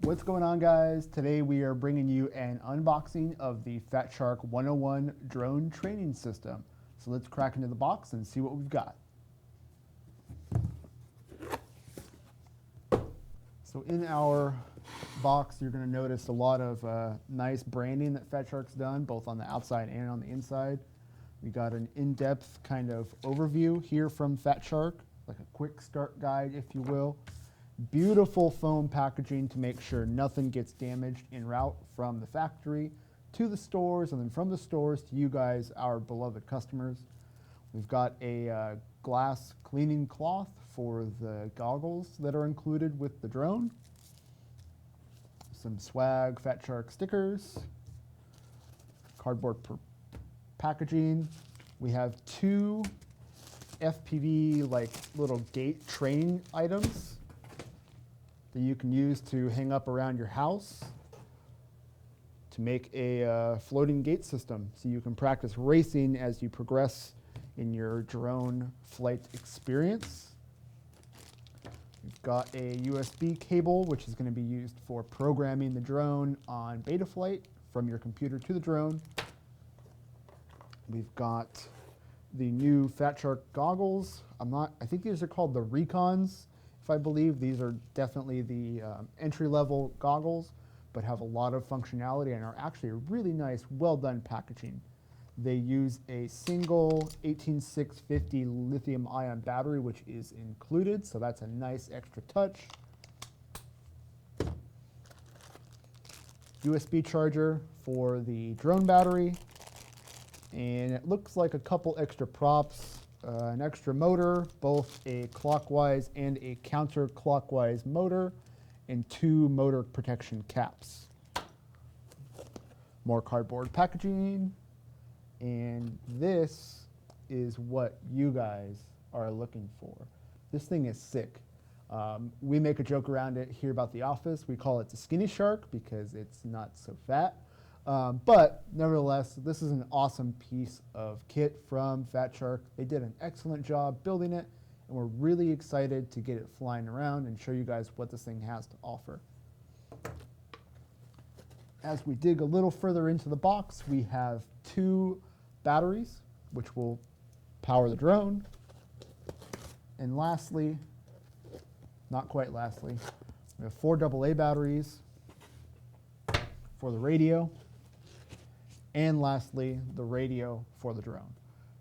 What's going on, guys? Today we are bringing you an unboxing of the Fat Shark 101 drone training system. So let's crack into the box and see what we've got. So in our box, you're going to notice a lot of nice branding that Fat Shark's done, both on the outside and on the inside. We got an in-depth kind of overview here from Fat Shark, like a quick start guide, if you will. Beautiful foam packaging to make sure nothing gets damaged en route from the factory to the stores, and then from the stores to you guys, our beloved customers. We've got a glass cleaning cloth for the goggles that are included with the drone. Some swag Fat Shark stickers, cardboard packaging. We have two FPV like little gate training items that you can use to hang up around your house to make a floating gate system so you can practice racing as you progress in your drone flight experience. We've got a USB cable, which is going to be used for programming the drone on Betaflight from your computer to the drone. We've got the new Fat Shark goggles. I think these are called the Recons. If I believe these are definitely the entry-level goggles, but have a lot of functionality and are actually really nice, well-done packaging. They use a single 18650 lithium-ion battery, which is included, so that's a nice extra touch. USB charger for the drone battery, and it looks like a couple extra props. An extra motor, both a clockwise and a counterclockwise motor, and two motor protection caps. More cardboard packaging, and this is what you guys are looking for. This thing is sick. We make a joke around it here about the office. We call it the Skinny Shark because it's not so fat. But nevertheless, this is an awesome piece of kit from Fat Shark. They did an excellent job building it, and we're really excited to get it flying around and show you guys what this thing has to offer. As we dig a little further into the box, we have two batteries, which will power the drone. And lastly, not quite lastly, we have 4 AA batteries for the radio. And lastly, the radio for the drone.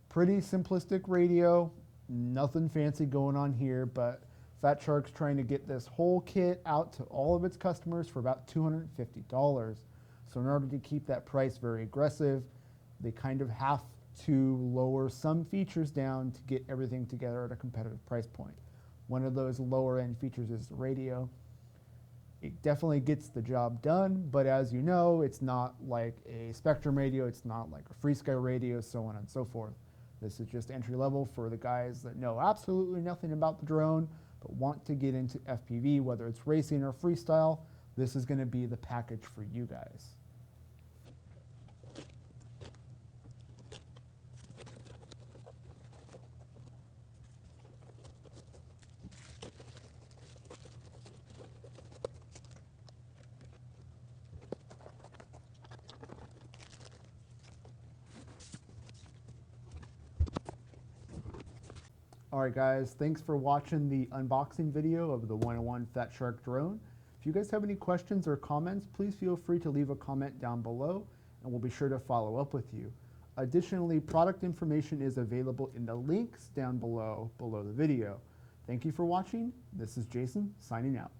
Pretty simplistic radio, nothing fancy going on here, but Fat Shark's trying to get this whole kit out to all of its customers for about $250. So in order to keep that price very aggressive, they kind of have to lower some features down to get everything together at a competitive price point. One of those lower end features is the radio. It definitely gets the job done, but as you know, it's not like a Spectrum radio, it's not like a FrSky radio, so on and so forth. This is just entry level for the guys that know absolutely nothing about the drone, but want to get into FPV, whether it's racing or freestyle. This is going to be the package for you guys. Alright guys, thanks for watching the unboxing video of the 101 Fat Shark drone. If you guys have any questions or comments, please feel free to leave a comment down below and we'll be sure to follow up with you. Additionally, product information is available in the links down below the video. Thank you for watching. This is Jason signing out.